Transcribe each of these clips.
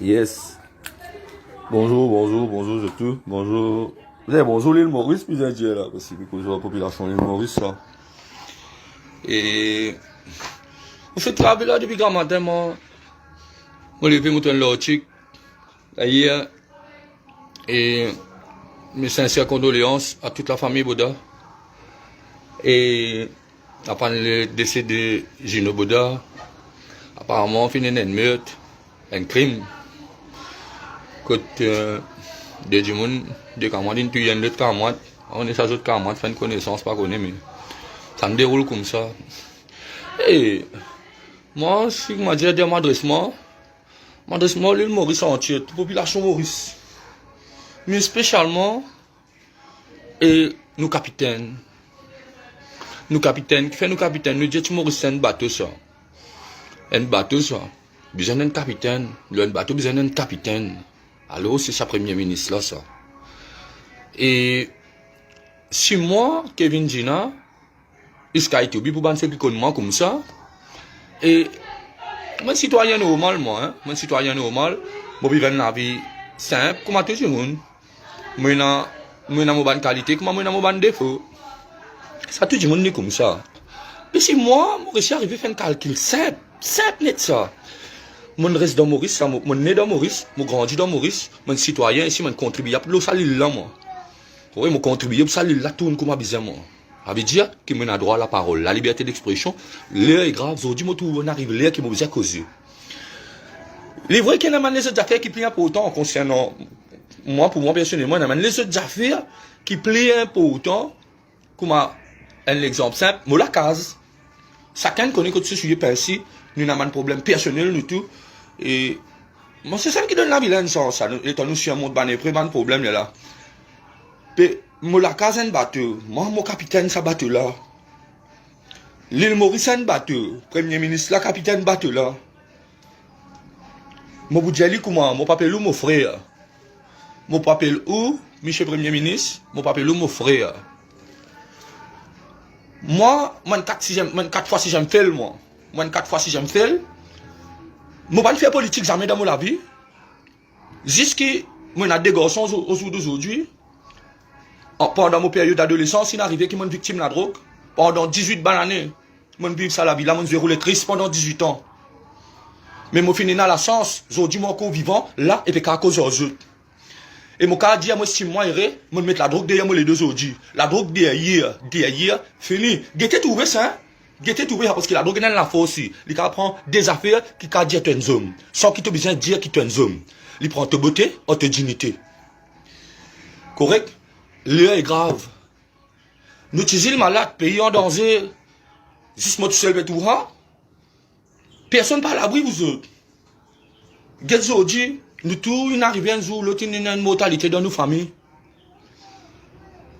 Yes. Bonjour, je tout. Bonjour. Bonjour l'île Maurice, puis un Dieu là, parce que bonjour la population de l'île Maurice là. Et, on fait travailler là depuis grand matin, moi. Moi, j'ai fait mon l'article, hier, et mes sincères condoléances à toute la famille Bouddha. Et, après le décès de Gino Bouddha, apparemment, on finit un meurtre, un crime. Côté de Jimoun, de Kamwadine, tu y a une autre Kamwad, on est sa autre Kamwad, fait une connaissance, pas connaître, mais ça me déroule comme ça. Et moi, si je m'adresse à m'adresse-moi l'île Maurice entière, toute population Maurice. Mais spécialement, et nous capitaines. Nous capitaines, qui fait nous capitaines, nous disons Maurice c'est un bateau ça. Un bateau ça. Besoin d'un capitaine. Le bateau besoin d'un capitaine. Alors c'est sa premier ministre là ça. Et si moi, Kevin Gina, Iska Ethiopie pour banser qui connaît moi comme ça, et moi citoyen normal moi, hein, moi citoyen normal, moi vivre la vie simple comme tout le monde. Moi na mon bonne qualité comme moi na mon bon défaut. Ça tout le monde est comme ça. Et si moi, je suis arrivé à faire un calcul simple net ça. Mon reste dans Maurice, mon né dans Maurice, mon grandi dans Maurice, mon citoyen ici, mon contribuable pour salir là moi. Oui, mon contribuable pour salir là tourne comme bizarre moi. Ça veut dire que mon a droit à la parole, la liberté d'expression. L'heure est grave, aujourd'hui on arrive l'heure qui m'a besoin causer. Les vrais qui n'amènent les autres affaires qui plient pour autant concernant moi, pour moi personnellement, n'amènent les autres affaires qui plient pour autant, comme un exemple simple, moi la case. Chacun connaît que tu suis ainsi, nous n'avons pas de problème personnel du tout. Et moi, c'est ça qui donne la vilaine, ça. Étant nous sur un monde banné, pas de problème là. Mais moi, la case, un bateau. Moi, mon capitaine, ça bateau là. L'île Maurice, un bateau. Premier ministre, la capitaine, bateau là. Moi, vous dites comment? Mon papel ou mon frère? Mon papel ou, Monsieur Premier ministre? Mon papel ou mon frère? Moi, 4 fois si j'aime faire, moi. 4 fois si j'aime faire. Moi, pas faire politique jamais dans mon vie. Jusqu'à moi, j'ai des garçons au jour d'aujourd'hui. Pendant mon période d'adolescence, il est arrivé qu'ils sont victimes de la drogue. Pendant 18 bonnes années. Moi, je vis ça la vie. Là, je roule triste pendant 18 ans. Mais moi, finis dans la chance. Aujourd'hui, moi, encore vivant, là, et puis à cause de eux. Et mon cas dit à moi, si moi, je vais mettre la drogue derrière moi les deux aujourd'hui. La drogue derrière, fini. Guettez trouvé ça, hein? Guettez trouvé parce que la drogue est dans la force aussi. Il prend des affaires qui peuvent dire que tu es un homme. Sans qu'il te besoin de dire que tu es un homme. Il prend ta beauté ou ta dignité. Correct? L'heure est grave. Nous utilisons le malade, pays en danger. Si moi tout seul, tout ça. Personne ne parle à l'abri, vous autres. Guettez aujourd'hui. Nous tous, il arrive un jour, l'autre, il y a une mortalité dans nos familles.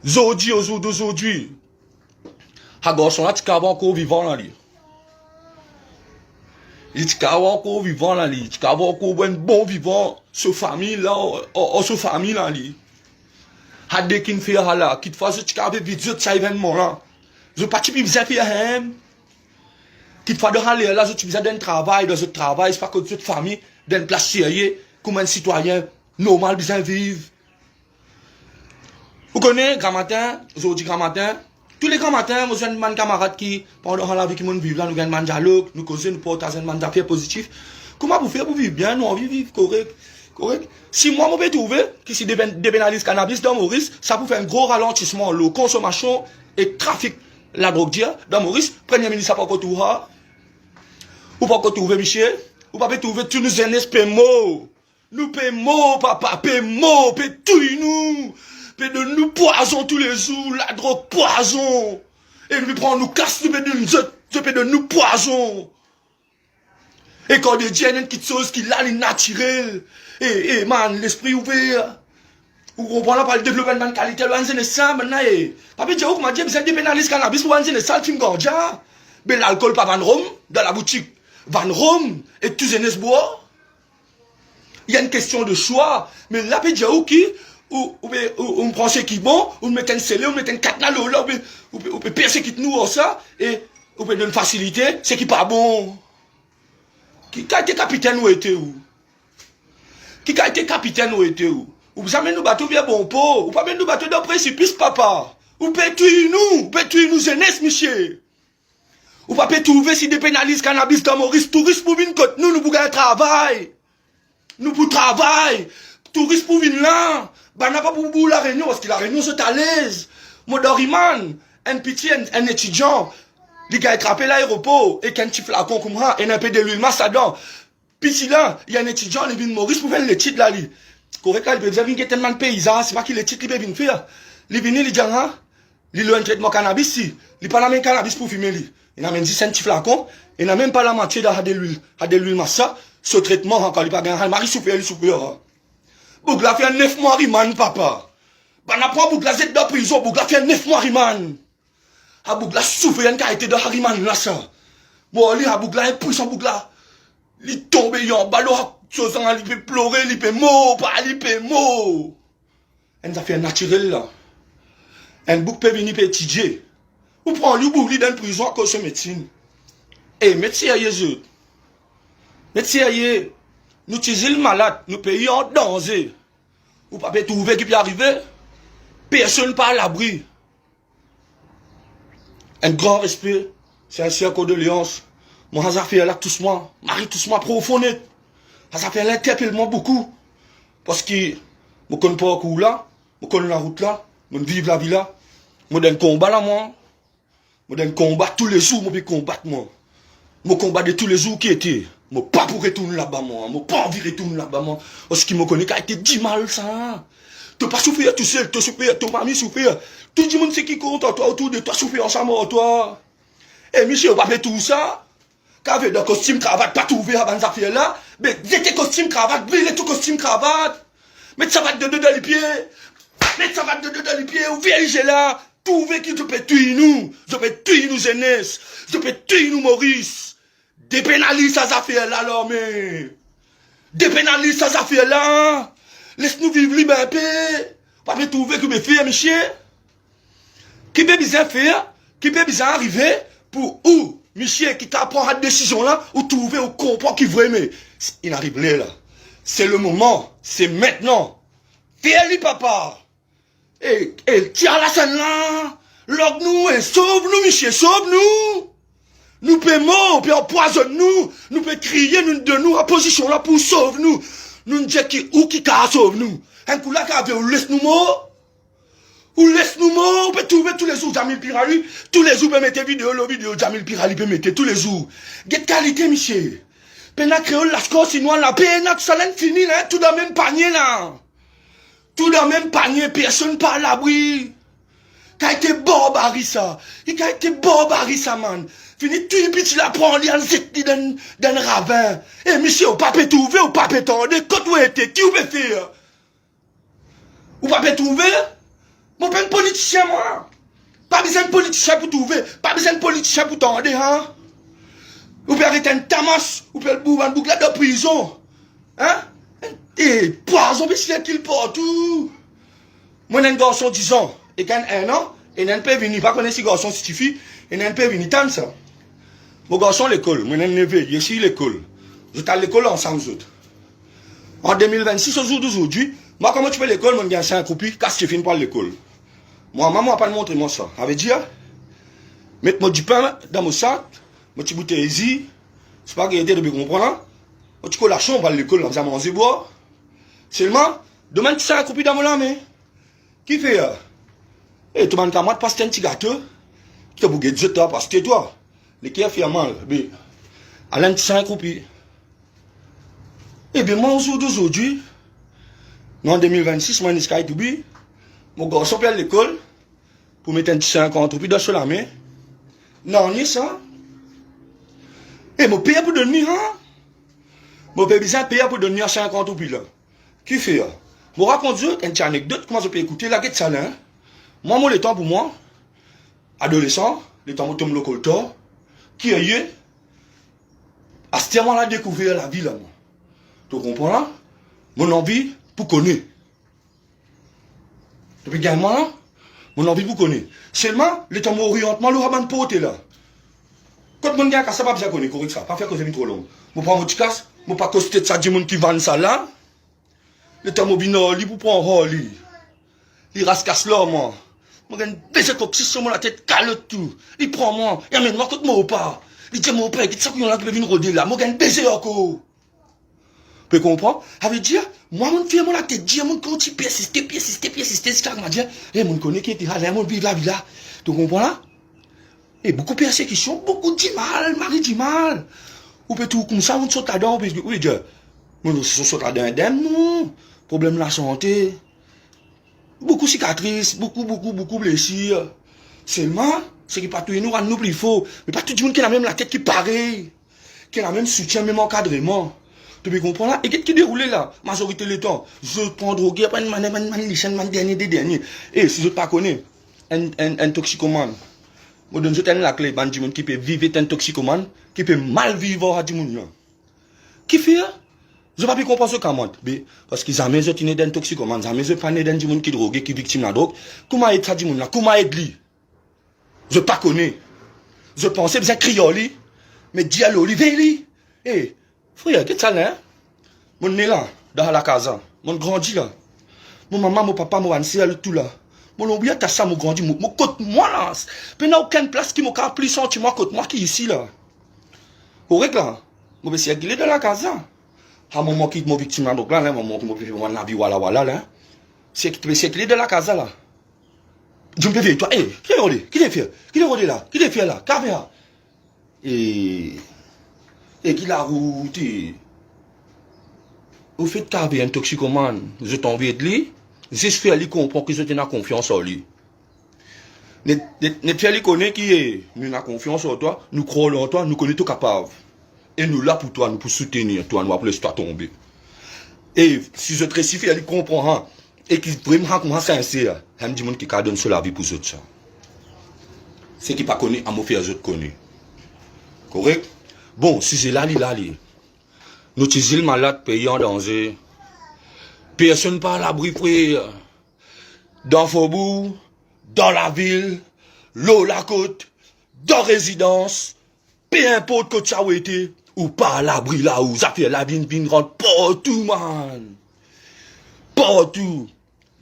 Aujourd'hui, au jour d'aujourd'hui, à garçon là, tu es encore vivant là. Il est encore vivant là. Tu es encore un bon vivant, ce famille là, ce famille là. À dès qu'il fait là, qu'il fasse, tu as vu cet événement là. Je ne pas tu besoin faire hein. Qu'il fasse de aller là, tu besoin d'un travail, dans ce travail, c'est pas que toute famille, d'une place sérieuse. Comme un citoyen normal besoin vivre. Vous connaissez, grand matin, aujourd'hui grand matin, tous les grands matins, moi j'ai un camarade qui, pendant la vie qui vivent là, nous avons un dialogue, nous causons, nous partageons un affaires positif. Comment vous faire pour vivre bien, nous on vivre correct, correct. Si moi, je peux trouver que si dépénalise cannabis dans Maurice, ça peut faire un gros ralentissement, la consommation et trafic, la drogue dans Maurice, Premier ministre, pas encore trouver. Ou pas encore trouver, Michel, ou pas trouver tous nos jeunes paiement. Nous paiement, papa, paiement, tout nous. De nous poison tous les jours, la drogue poison. Et nous prenons nous casse, nous de nous poison. Et quand des gens qui chose qui là, naturel. Et man, l'esprit ouvert. Vous comprenez pas le développement de qualité, le ça maintenant. Papa Diaouk m'a dit, vous êtes dépénaliste cannabis pour le ça, film gordia. Mais l'alcool pas Van Rome, dans la boutique. Van Rome, et tous les bois. Il y a une question de choix. Mais là, Papa Diaouk on prend ce qui est bon, on met un scellé, on met un cadenas là, on peut percer qui nous ça, et on peut donner facilité, ce qui n'est pas bon. Qui a été capitaine ou était où? qui a été capitaine ou été où? Ou vous avez nous bateau bien bon pot, ou pas bien nous bateau d'un précipice, papa. Ou peut tuer nous, jeunesse, monsieur. Ou pas peut trouver si dépénalise cannabis dans Maurice, touristes pour venir côté nous pour gagner travail. Nous pour travail. Touristes pour venir là. Bah, n'a pas pour la réunion, parce que la réunion c'est à l'aise. Moi, Doriman, un petit, un étudiant, les gars attrapé l'aéroport, et qu'un petit flacon comme ça, et un peu de l'huile massadon. Puis si là, il y a un étudiant, il vient de Maurice pour faire le titre là, lui. Correct, il peut venir tellement de paysans, c'est pas qu'il le titre, il peut venir faire. Il vient, il dit, hein, il a un traitement cannabis, si. Il pas la même cannabis pour fumer, lui. Il a même 10 cents flacons, il n'a même pas la moitié de l'huile massa. Ce traitement, encore, il pas gagné. Marie souffre, il souffre. Bougla fait 9 mois, Riman, papa. Bah, n'a pas Bougla, c'est dans la prison, Bougla fait 9 mois, Riman. Ah, Bougla souffre, il y a été de Hariman, là, ça. Bon, lui, Bougla, un puissant Bougla. Il tombe, il en bas, il peut pleurer, il peut mort, il peut mort. Elle nous a fait un naturel, là. Un bouc peut venir étudier. Ou prend lui pour lui dans la prison à cause de médecine. Eh, médecin, Jésus. Médecin, nous utilisons le malade, nous payons en danger. Ou pas peut trouver qui peut arriver. Personne pas à l'abri. Un grand respect. C'est un cirque de condoléances. Moi, ça fait là tous moi. Marie tous moi profondé. Ça fait l'interpellement beaucoup. Parce que je ne connais pas le coup là. Je connais la route là. Je vive la vie là. Je donne combat là, moi. Je donne combat tous les jours. Je peux combattre, moi. Je combat de tous les jours qui étaient. Je pas pour retourner là-bas, moi. Je pas envie de retourner là-bas, moi. Parce qu'il me connaît qui a été dit mal, ça. Tu n'as pas souffert tout seul. Tu souffert, ton famille souffert. Tout le monde sait qui compte à toi, autour de toi, souffrir ensemble à toi. Et monsieur, on va faire tout ça. Qu'avec le costume, cravate, pas tout ouvert avant ça faire là. Mais tes costumes, cravate, brille tout costume, cravate. Mais ça va te donner dans les pieds. Mais ça va te donner dans les pieds. Ou viens là. Tout ouvert qui te peut tuer nous. Je peux tuer nous jeunesse. Je peux tuer nous Maurice. Dépénalise ces affaires là, l'homme. Dépénalise ces affaires là. Laisse-nous vivre libre un peu. Pas me trouver que mes filles, mes chiens. Qui peut bien faire, qui peut bien arriver pour où, monsieur, qui t'apprend cette décision là, ou trouver au comprend qui veut aimer. Il arrive là. C'est le moment, c'est maintenant. Fais-le, papa. Et tiens la scène là. Log-nous et sauve-nous, monsieur, sauve-nous. Nous paiement, puis empoisonne-nous. Nous peut crier de nous en position là pour sauve-nous. Nous disons qui ou qui sauve-nous. Un coup là, ou laisse-nous morts. Ou laisse-nous morts, on peut trouver tous les jours Jamil Pirali. Tous les jours, on peut mettre vidéo, Jamil Pirali peut mettre tous les jours. Get qualité, monsieur. Pena créole, la score, sinon, la pena, tout ça, là, fini, là, tout dans le même panier, là. Tout dans le même panier, personne pas à l'abri. Qu'a été barbarie, ça. Il a été barbarie, ça, man. Fini, tout le petit, la prend, il a dans le ravin. Eh, monsieur, ou pas peut trouver, ou pas peut tendre. Quand vous êtes, qui vous peut faire? Ou pas peut trouver? Mon père politicien, moi. Pas besoin de politicien pour trouver. Pas besoin de politicien pour tendre, hein. Ou peut arrêter un tamas. Ou peut le bouger de prison. Hein? Et poison, mais c'est qu'il porte tout. Moi, j'ai un garçon 10 ans. Et quand un an, et n'a pas venu. Pas connaître si garçon suffit. Et n'a pas venu tant ça. Mon garçon à l'école. Moi, j'ai un neveu. Je suis à l'école. Je suis à l'école ensemble. En 2026, au jour d'aujourd'hui, moi, comment tu fais l'école, moi, j'ai 5 copies. Qu'est-ce que tu fais pour l'école? Moi, maman n'a pas montré moi ça. Elle veut dire, mettre du pain dans mon sac, mon petit bouteille ici, c'est pas qu'il y a de comprendre. Mon petit colachon, on va à l'école, on va manger boire. Seulement, demain, tu sais un copies dans mon âme. Qui fait? Et tout le monde camarade passe un petit gâteau, qui t'a bougué de toi, parce que toi, les qui a fait mal, mais, à l'un, tu sais un copies. Eh bien, moi, au jour d'aujourd'hui, en 2026, moi, je suis mon garçon fait à l'école pour mettre un petit 50 roupies dans la main. Non, ni ça. Et mon père pour donner, hein? Mon père besoin de payer pour donner 50 roupies là. Qui fait? Je raconte une petite anecdote, comment je peux écouter la guette ça là. Moi, le temps pour moi, adolescent, le temps pour me coltor, qui est eu, à ce moment-là, découvrir la vie là. Tu comprends là? Mon envie pour connaître. Depuis gamin là, mon envie pour connaître. Seulement, le temps m'orientement, le rabat de pote là. Quand mon gars, ça va bien connaître, correct ça, pas faire que c'est trop long. Je prends mon petit casse, je pas coster ça, du monde qui vend ça là. Le temps mobile, li pour prendre li. Il rascasse là, moi. Moi, j'ai baissé comme si sur la tête, cale tout. Il prend moi, il amène moi contre moi ou pas. Il dit mon père, il dit ça qu'on a qui veut venir rôder là. Moi, j'ai baissé encore. Tu comprends? Avait dit, moi, mon fille, moi, la tête, dit, mon quand il persiste, c'est ça que m'a dit. Et mon connaît qui était là, mon vive la vie là. Tu comprends là? Et beaucoup de persécutions, beaucoup de mal, Marie dit mal. Ou peut tout comme ça, on saute là-dedans, parce que, oui, Dieu. On saute là-dedans, indemne, non. Problème de la santé. Beaucoup de cicatrices, beaucoup de blessures. C'est mal, c'est qui pas tout nous plus faux. Mais pas tout le monde qui a même la tête qui pareil. Qui a le même soutien, même encadrement. Tu peux comprendre là? Et qu'est-ce qui déroule là? Majorité du temps. Je prends drogué, après une dernier des derniers. Et si je ne pas connais, un toxicomane. Je donne la clé, un qui peut vivre un toxicomane, qui peut mal vivre à Dimoun. Qui fait? Je ne peux pas comprendre ce qu'on monte. Parce qu'ils ont mis un toxicomane, ils ont mis un panel d'un Dimoun qui drogue, qui est victime de la drogue. Comment est ça Dimoun là? Comment est lui? Je ne pas connais. Je pensais que c'est un crioli, mais dialogue, lui. Eh, frère, qu'est-ce que ça là? Mon né là, dans la casa. Mon grandi là. Mon maman, mon papa, mon ancien, tout là. Mon oublié, t'as ça, mon grandi, mon côté, moi là. Mais il n'y a aucune place qui m'a plus sentiment côté moi qui est ici là. Correct là? Mon monsieur, il est dans la casa. À mon moment qui est mon victime, donc là, mon moment qui m'a la vie, voilà là. C'est qu'il est dans la casa là. Je me fais, toi, qui est rodé? Qui est fait? Qui est rodé là? Qui est fait là? Caméra. Et qui la route. Au fait de carver un toxicomane, je t'envie de lui, j'espère lui comprendre que je t'ai confiance en lui. N'est-ce pas connaît qui est, nous avons confiance en toi, nous croyons en toi, nous connaissons tout capable. Et nous là pour toi, nous pour soutenir toi, nous pour laisser toi tomber. Et si je te récifie, elle comprend, et qui vraiment comment sincère, elle me dit qui donne sur la vie pour eux. C'est qui pas connaît, à me faire je te connais. Correct? Bon, si c'est là, nous tisons le malade, pays en danger. Personne pas à l'abri, frère. Dans le faubourg, dans la ville, l'eau, la côte, dans la résidence, peu importe que tu as été, ou pas à l'abri là où ça fait la vie, rentre partout, man. Partout.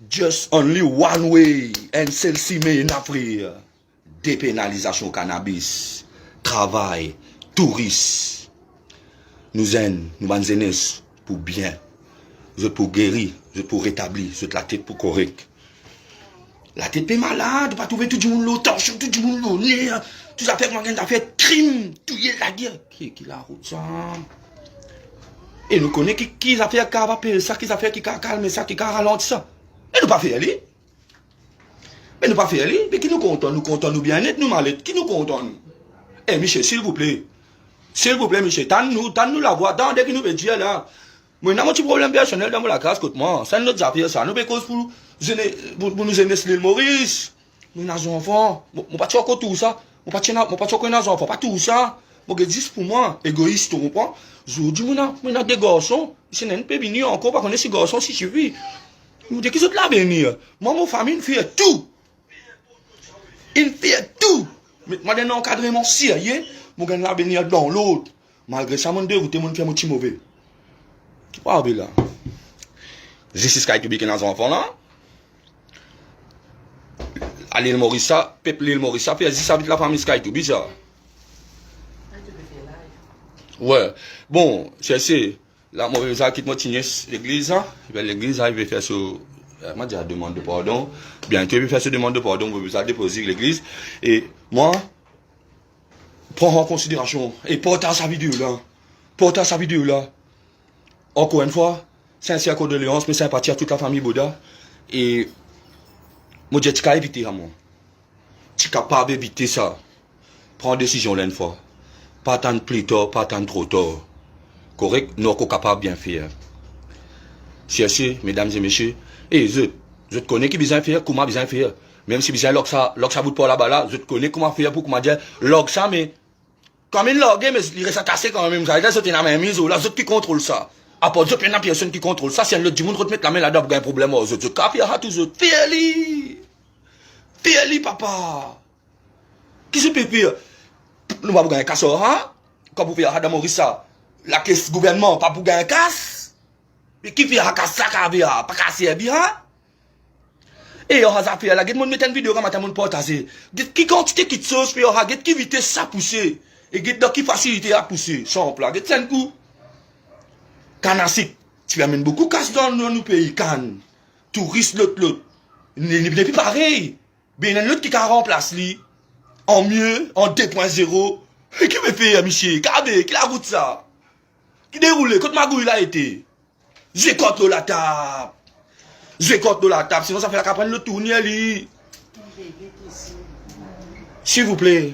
Just only one way, and celle-ci met une frère. Dépénalisation cannabis, travail, tourisme. Nous aidons, nous mangeons pour bien. Je pour guérir, je pour rétablir, je la tête pour correct. La tête est malade, pas trouver tout le monde l'autre, tout le monde l'autre, tout ça fait que ça fait crime, tout y est la guerre. Qui la route ça? Et nous connaissons qui a fait qui ça, qui a fait qui a calmé ça, qui a ralenti ça. Et nous pas fait aller. Mais nous pas fait aller, mais qui nous comptons, nous bien-être, nous mal-être, qui nous comptons? Eh Michel, s'il vous plaît, Michel, tanne-nous la voix, dès que nous veut dire là. Moi, j'ai un petit problème personnel dans la classe, contre moi. C'est notre affaire, ça. Nous avons cause pour nous aider l'île Maurice. Nous avons des enfants. Je ne pas encore tout ça. Je ne pas encore des enfants. Pas tout ça. Je dis pour moi, égoïste, tu comprends? Je dis, nous avons des garçons. Si nous ne pouvons pas venir encore, parce qu'on est ces garçons, si je vis. Nous disons qu'ils sont là venir. Moi, mon famille, il fait tout. Il fait tout. Mais moi, j'ai un encadrement sérieux. Je vais là venir dans l'autre. Malgré ça, je suis dérouté, je fais un petit mauvais. Qui parle là? Justice qui a été dans les enfants là. À l'île Morissa, peuple l'île Morissa, puis ça habite la famille Sky tout bizarre. Ouais. Bon, c'est là, moi, je quitte mon l'église, l'église, il va faire ce. Moi, j'ai demande de pardon. Bientôt, il va faire ce demande de pardon, vous allez déposer l'église. Et moi, prends en considération et porte sa vidéo là. Encore une fois, sincère condoléances, mes sympathies à toute la famille Bouddha. Et moi, je vais éviter à moi. Tu es capable d'éviter ça. Prends une décision l'une fois. Pas attendre plus tard, pas attendre trop tard. Correct? Nous sommes capables de bien faire. Cherchez, mesdames et messieurs. Et je te connais qui besoin faire, comment besoin faire. Même si besoin ça vous pas là-bas là, je te connais comment faire pour comment dire, log ça, mais comme il log, mais il reste attaché quand même. Ça veut dire que c'est la même mise, là, je qui contrôle ça. Après, il y a une personne qui contrôle ça. Si elle dit, monde remettre la main là-dedans pour un problème, je te café à tous autres. Fais-le, papa. Qui se peut pire? Nous allons gagner un casse, hein? Quand vous faites Adam Morissa, la caisse gouvernement, pas pour gagner un casse. Mais qui fait ça pas casser bien? Et yo ça fait là, get mon mettre une vidéo comme mon partager. Get qui quantité qui sauce puis yo get qui vitesse ça pousser et get dans qui facilité à pousser. Simple là, get c'est un coup. Canasik, tu amènes beaucoup casse dans nos pays can. Touristes l'autre. N'est plus pareil. Ben l'autre qui remplace lui en mieux en 2.0. Qui me fait Michel? Regardez, qui la route ça? Qui déroule quand ma gouille là été. Je contre la table. Je contre la table, sinon ça fait la campagne le tournier li. S'il vous plaît.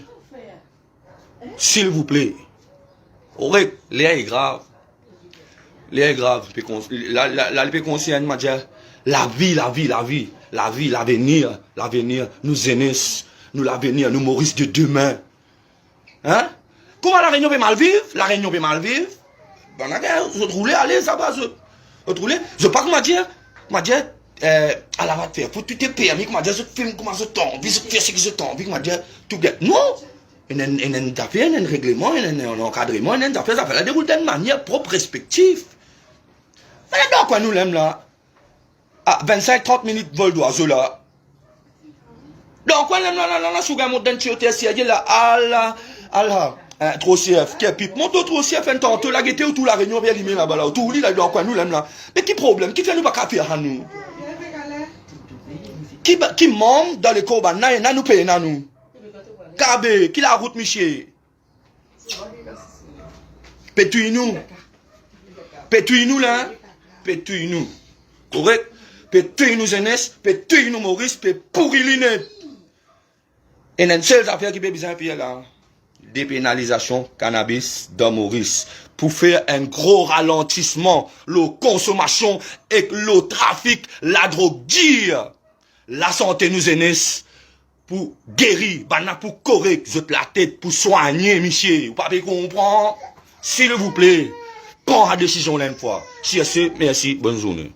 S'il vous plaît. Ouais, l'air est grave. L'air est grave. La peut concerne m'a dit la vie, l'avenir, nous aînés, nous l'avenir, nous Maurice de demain. Hein? Comment la Réunion peut mal vivre? La Réunion peut mal vivre. Ben, je roulais, allez, ça va, je roulais. Je pas comment dire, à la va te faire, faut tout te permis, comment dire, je filme comment je tombe, je fais ce que je tombe, comment dire, tout bien. Non! Il y a un affaire, il y a un règlement, il y a un encadrement, il y a un affaire, ça fait la déroule d'une manière propre, respective. Mais donc, quoi, nous l'aimons là? À 25-30 minutes, vol d'oiseau là. Donc, quoi, là, sous un mot d'un tioté, si il y a là, Allah, trop CF, qui est pipe, mon trop CF, un temps, la guette ou tout la réunion, bien limé là-bas là, tout lit là, donc, quoi, nous l'aimons là. Mais qui problème? Qui fait nous pas café à nous? Qui membre dans les corbans, n'a nous paye, n'a nous? Kabé, qui la route, Michel? Pétouille-nous. Pétouille-nous là. Pétouille-nous. Correct? Pétouille-nous jeunesse, pétouille-nous Maurice, pourri-nous. Et une seule affaire qui peut besoin faire là. Dépénalisation cannabis dans Maurice. Pour faire un gros ralentissement, la consommation et le trafic, la drogue dire. La santé nous jeunesse. Pour guérir, pour correct, la tête, pour soigner, Michel. Vous pouvez comprendre? S'il vous plaît, prends la décision l'une fois. Si c'est, merci, bonne journée.